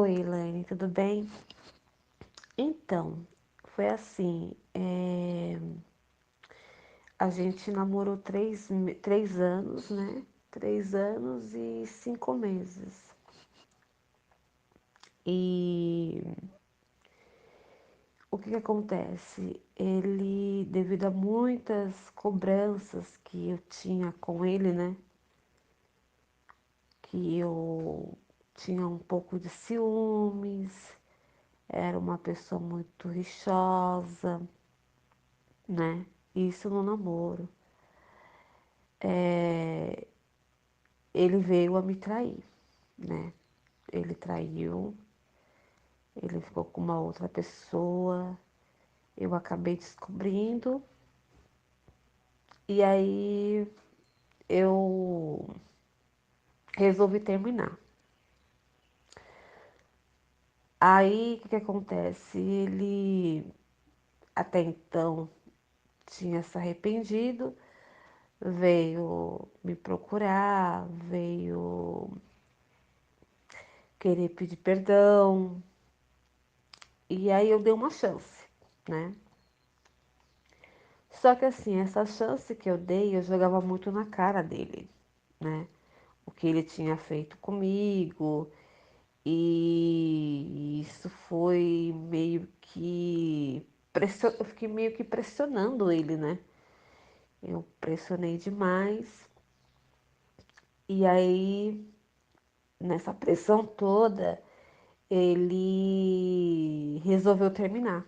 Oi, Elaine, tudo bem? Então, foi assim, a gente namorou 3 anos, né? 3 anos e 5 meses. E o que que acontece? Ele, devido a muitas cobranças que eu tinha com ele, né? Que eu tinha um pouco de ciúmes, era uma pessoa muito rixosa, né? Isso no namoro. É, ele veio a me trair, né? Ele traiu, ele ficou com uma outra pessoa, eu acabei descobrindo, e aí eu resolvi terminar. Aí o que que acontece? Ele até então tinha se arrependido, veio me procurar, veio querer pedir perdão, e aí eu dei uma chance, né? Só que assim, essa chance que eu dei, eu jogava muito na cara dele, né? O que ele tinha feito comigo, e isso foi meio que. Eu fiquei meio que pressionando ele, né? Eu pressionei demais, e aí, nessa pressão toda, ele resolveu terminar.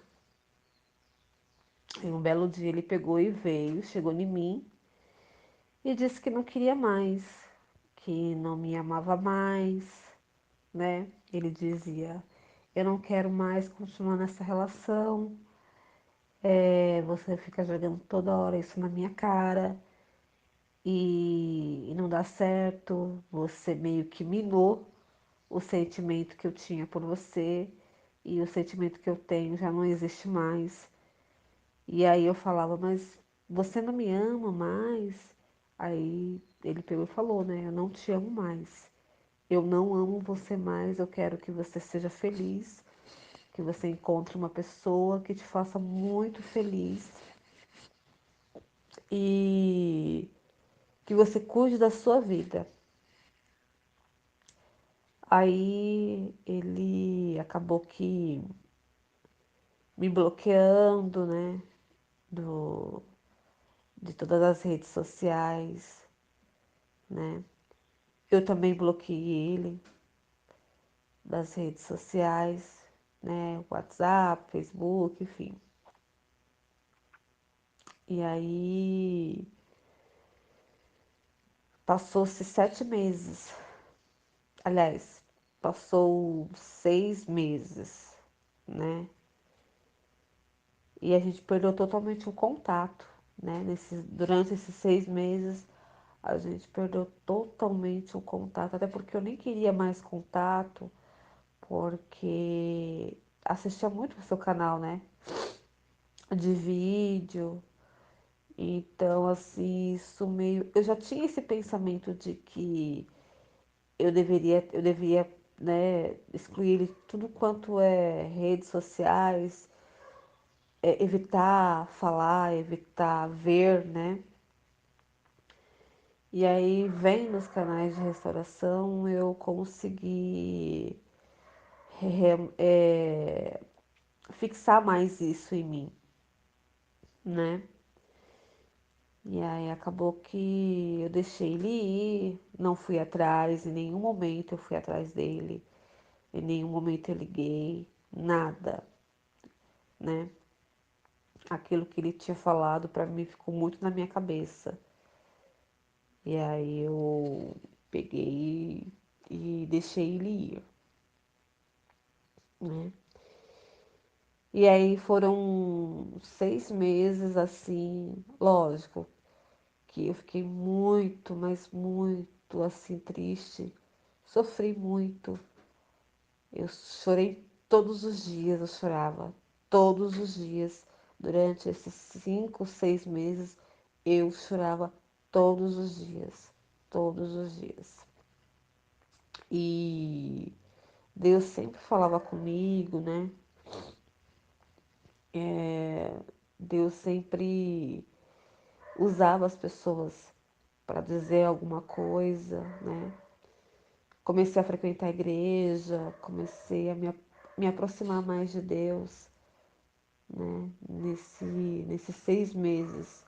E um belo dia ele pegou e veio, chegou em mim e disse que não queria mais, que não me amava mais, né? Ele dizia: eu não quero mais continuar nessa relação, você fica jogando toda hora isso na minha cara e não dá certo, você meio que minou o sentimento que eu tinha por você e o sentimento que eu tenho já não existe mais. E aí eu falava: mas você não me ama mais? Aí ele pegou e falou, né? Eu não te amo mais. Eu não amo você mais, eu quero que você seja feliz, que você encontre uma pessoa que te faça muito feliz e que você cuide da sua vida. Aí ele acabou que me bloqueando, né, do, de todas as redes sociais, né. Eu também bloqueei ele das redes sociais, né, WhatsApp, Facebook, enfim. E aí passou-se 7 meses. Aliás, passou 6 meses, né? E a gente perdeu totalmente o contato, né? Durante esses 6 meses, a gente perdeu totalmente o contato, até porque eu nem queria mais contato, porque assistia muito o seu canal, né? De vídeo. Então, assim, isso meio. Eu já tinha esse pensamento de que eu devia, né, excluir ele tudo quanto é redes sociais, evitar falar, evitar ver, né? E aí, vendo os canais de restauração, eu consegui fixar mais isso em mim, né? E aí acabou que eu deixei ele ir, não fui atrás, em nenhum momento eu fui atrás dele, em nenhum momento eu liguei, nada, né? Aquilo que ele tinha falado pra mim ficou muito na minha cabeça. E aí eu peguei e deixei ele ir, né? E aí foram 6 meses assim, lógico, que eu fiquei muito, mas muito assim triste. Sofri muito. Eu chorei todos os dias, eu chorava todos os dias. Durante esses 5, 6 meses, eu chorava todos os dias, todos os dias. E Deus sempre falava comigo, né? Deus sempre usava as pessoas para dizer alguma coisa, né? Comecei a frequentar a igreja, comecei a me aproximar mais de Deus, né? Nesses 6 meses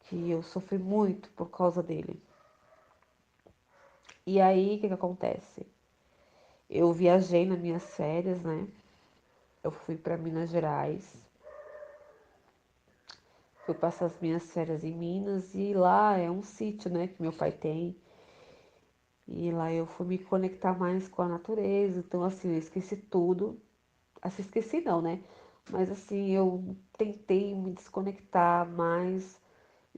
que eu sofri muito por causa dele. E aí, o que que acontece? Eu viajei nas minhas férias, né? Eu fui para Minas Gerais, fui passar as minhas férias em Minas e lá é um sítio, né, que meu pai tem. E lá eu fui me conectar mais com a natureza. Então, assim, eu esqueci tudo. Assim, esqueci não, né? Mas assim, eu tentei me desconectar mais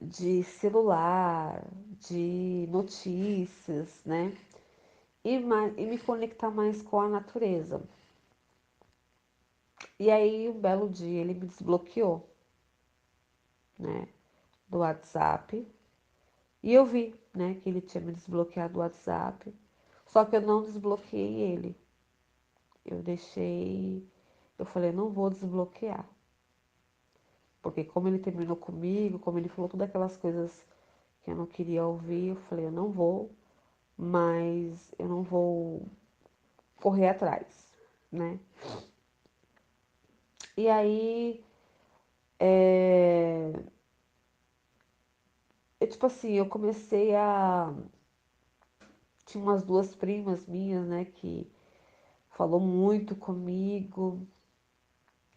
de celular, de notícias, né? E me conectar mais com a natureza. E aí, um belo dia, ele me desbloqueou, né? Do WhatsApp. E eu vi, né, que ele tinha me desbloqueado do WhatsApp. Só que eu não desbloqueei ele. Eu deixei. Eu falei, não vou desbloquear. Porque como ele terminou comigo, como ele falou todas aquelas coisas que eu não queria ouvir, eu falei, eu não vou, mas eu não vou correr atrás, né? E aí, tipo assim, eu comecei a. Tinha umas duas primas minhas, né, que falou muito comigo,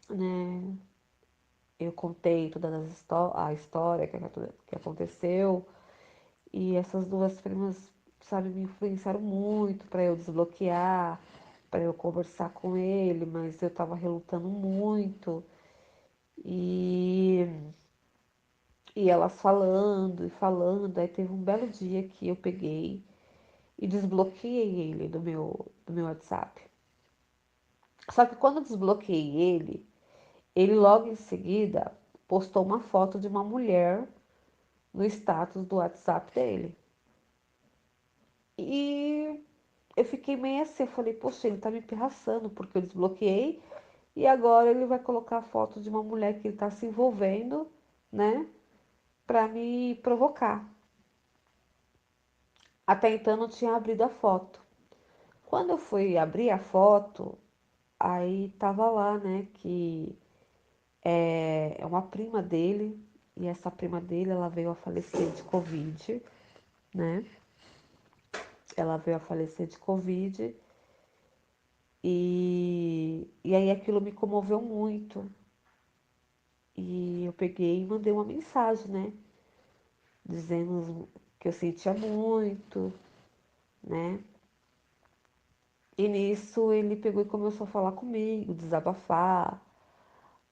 né? Eu contei toda a história que aconteceu. E essas duas primas, sabe, me influenciaram muito para eu desbloquear, para eu conversar com ele, mas eu tava relutando muito. E, e elas falando e falando, aí teve um belo dia que eu peguei e desbloqueei ele do meu WhatsApp. Só que quando eu desbloqueei ele logo em seguida postou uma foto de uma mulher no status do WhatsApp dele. E eu fiquei meio assim, eu falei, poxa, ele tá me pirraçando, porque eu desbloqueei e agora ele vai colocar a foto de uma mulher que ele tá se envolvendo, né, pra me provocar. Até então eu não tinha abrido a foto. Quando eu fui abrir a foto, aí tava lá, né, que é uma prima dele, e essa prima dele, ela veio a falecer de Covid, né? Ela veio a falecer de Covid e aí aquilo me comoveu muito. E eu peguei e mandei uma mensagem, né? Dizendo que eu sentia muito, né? E nisso ele pegou e começou a falar comigo, desabafar,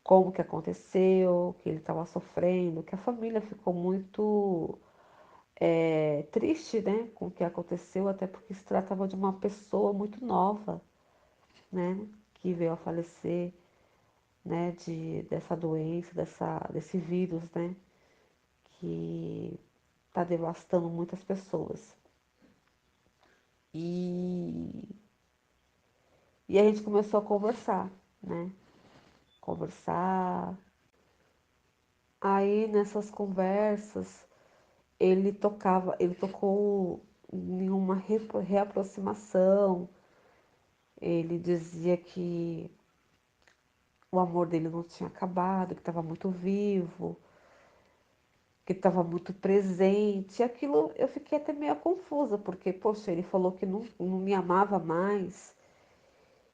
como que aconteceu, que ele estava sofrendo, que a família ficou muito triste, né, com o que aconteceu, até porque se tratava de uma pessoa muito nova, né, que veio a falecer, né, dessa doença, desse vírus, né, que está devastando muitas pessoas. E, e a gente começou a conversar, né? Conversar. Aí nessas conversas ele tocou em uma reaproximação. Ele dizia que o amor dele não tinha acabado, que estava muito vivo, que estava muito presente. E aquilo eu fiquei até meio confusa, porque, poxa, ele falou que não me amava mais.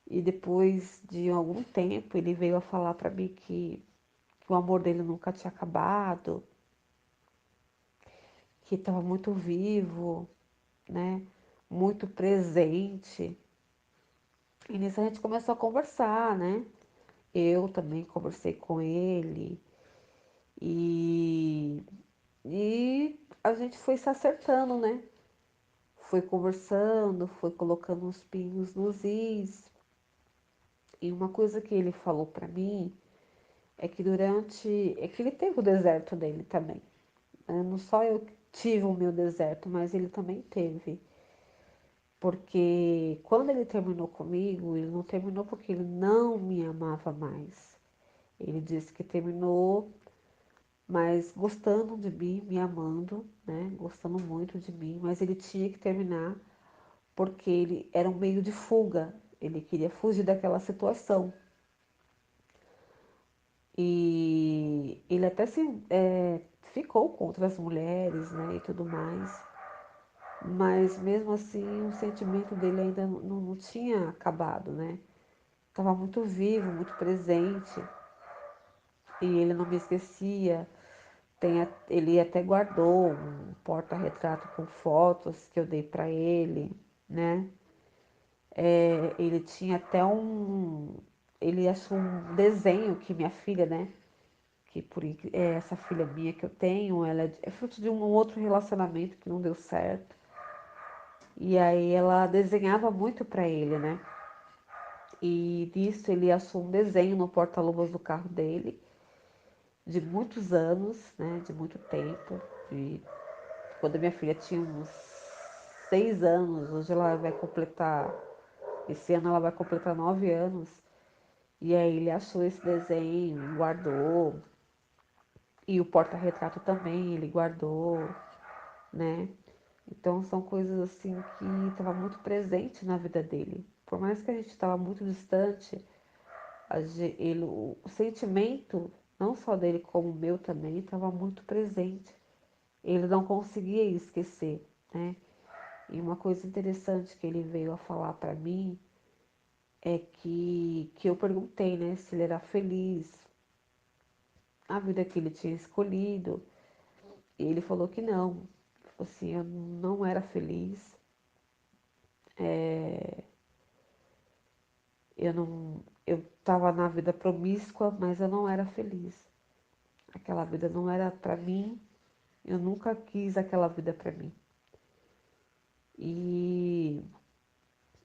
E depois de algum tempo ele veio a falar para mim que o amor dele nunca tinha acabado, que estava muito vivo, né? Muito presente. E nisso a gente começou a conversar, né? Eu também conversei com ele e, e a gente foi se acertando, né? Foi conversando, foi colocando uns pingos nos is. E uma coisa que ele falou pra mim é que é que ele teve o deserto dele também. Né? Não só eu tive o meu deserto, mas ele também teve. Porque quando ele terminou comigo, ele não terminou porque ele não me amava mais. Ele disse que terminou, mas gostando de mim, me amando, né? Gostando muito de mim, mas ele tinha que terminar porque ele era um meio de fuga. Ele queria fugir daquela situação. E ele até ficou com outras mulheres, né, e tudo mais. Mas mesmo assim, o sentimento dele ainda não tinha acabado, né? Estava muito vivo, muito presente. E ele não me esquecia. Ele até guardou um porta-retrato com fotos que eu dei para ele, né? Ele tinha até ele achou um desenho que minha filha, né? Essa filha minha que eu tenho, ela é fruto de um outro relacionamento que não deu certo. E aí ela desenhava muito para ele, né? E disso ele achou um desenho no porta-luvas do carro dele, de muitos anos, né? De muito tempo. De quando a minha filha tinha uns 6 anos, hoje ela vai completar, esse ano ela vai completar 9 anos. E aí ele achou esse desenho, guardou. E o porta-retrato também ele guardou, né? Então são coisas assim que estavam muito presente na vida dele. Por mais que a gente estava muito distante, o sentimento, não só dele como o meu também, estava muito presente. Ele não conseguia esquecer, né? E uma coisa interessante que ele veio a falar para mim é que eu perguntei, né, se ele era feliz, a vida que ele tinha escolhido. E ele falou que não. Assim, eu não era feliz. Eu estava na vida promíscua, mas eu não era feliz. Aquela vida não era para mim. Eu nunca quis aquela vida para mim. E,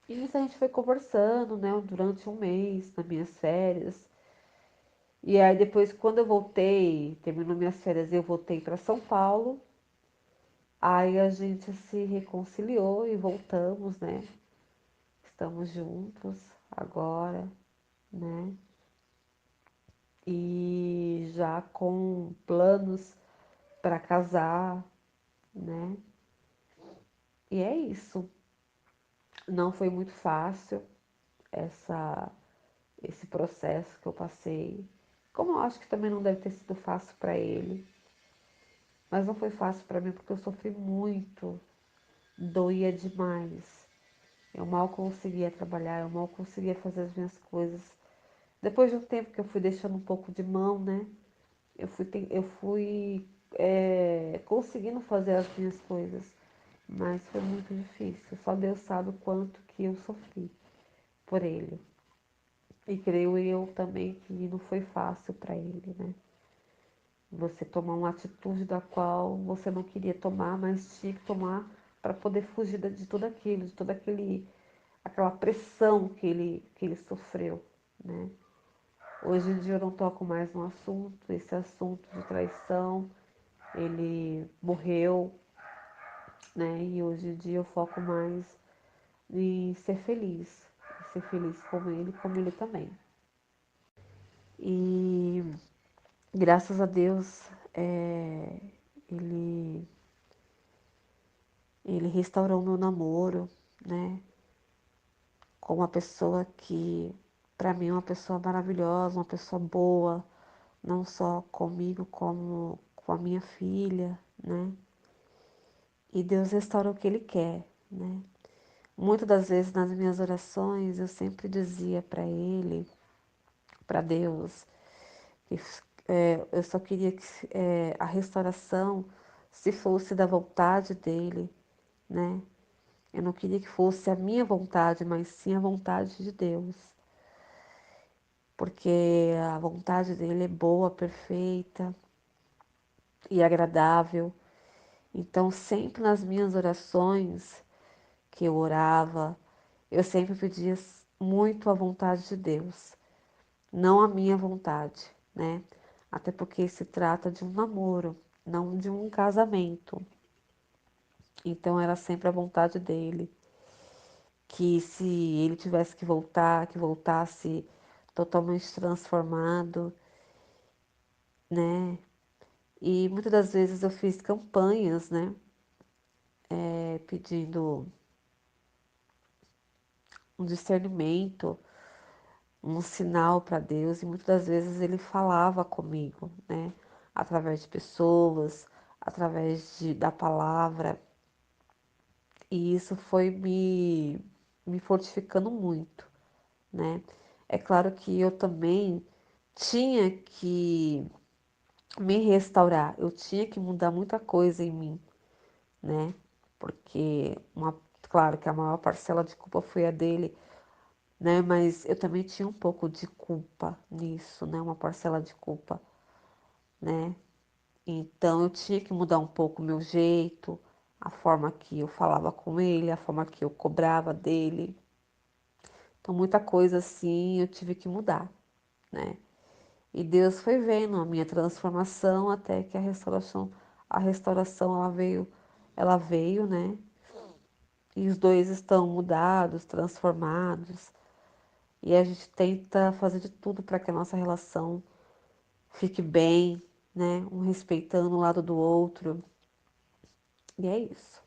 e isso a gente foi conversando, né, durante um mês, nas minhas férias. E aí depois, quando eu voltei, terminou minhas férias, eu voltei para São Paulo. Aí a gente se reconciliou e voltamos, né? Estamos juntos agora, né? E já com planos para casar, né? E é isso. Não foi muito fácil essa esse processo que eu passei. Como eu acho que também não deve ter sido fácil para ele, mas não foi fácil para mim porque eu sofri muito, doía demais. Eu mal conseguia trabalhar, eu mal conseguia fazer as minhas coisas. Depois de um tempo que eu fui deixando um pouco de mão, né? Eu fui conseguindo fazer as minhas coisas, mas foi muito difícil. Só Deus sabe o quanto que eu sofri por ele. E creio eu também que não foi fácil para ele, né? Você tomar uma atitude da qual você não queria tomar, mas tinha que tomar para poder fugir de tudo aquilo, de toda aquela pressão que ele sofreu, né? Hoje em dia eu não toco mais no assunto, esse assunto de traição, ele morreu, né? E hoje em dia eu foco mais em ser feliz como ele também. E graças a Deus, ele, ele restaurou meu namoro, né? Com uma pessoa que, para mim, é uma pessoa maravilhosa, uma pessoa boa, não só comigo, como com a minha filha, né? E Deus restaura o que Ele quer, né? Muitas das vezes nas minhas orações eu sempre dizia para Ele, para Deus, que eu só queria que a restauração se fosse da vontade dEle, né? Eu não queria que fosse a minha vontade, mas sim a vontade de Deus, porque a vontade dEle é boa, perfeita e agradável. Então, sempre nas minhas orações que eu orava, eu sempre pedia muito a vontade de Deus, não a minha vontade, né? Até porque se trata de um namoro, não de um casamento. Então era sempre a vontade dele. que se ele tivesse que voltar, que voltasse totalmente transformado, né? E muitas das vezes eu fiz campanhas, né? Pedindo um discernimento, um sinal para Deus, e muitas das vezes ele falava comigo, né? Através de pessoas, da palavra, e isso foi me fortificando muito, né? É claro que eu também tinha que me restaurar, eu tinha que mudar muita coisa em mim, né? Porque, claro que a maior parcela de culpa foi a dele, né? Mas eu também tinha um pouco de culpa nisso, né? Uma parcela de culpa, né? Então eu tinha que mudar um pouco o meu jeito, a forma que eu falava com ele, a forma que eu cobrava dele. Então muita coisa assim eu tive que mudar, né? E Deus foi vendo a minha transformação até que a restauração ela veio, né? E os dois estão mudados, transformados. E a gente tenta fazer de tudo para que a nossa relação fique bem, né? Um respeitando o lado do outro. E é isso.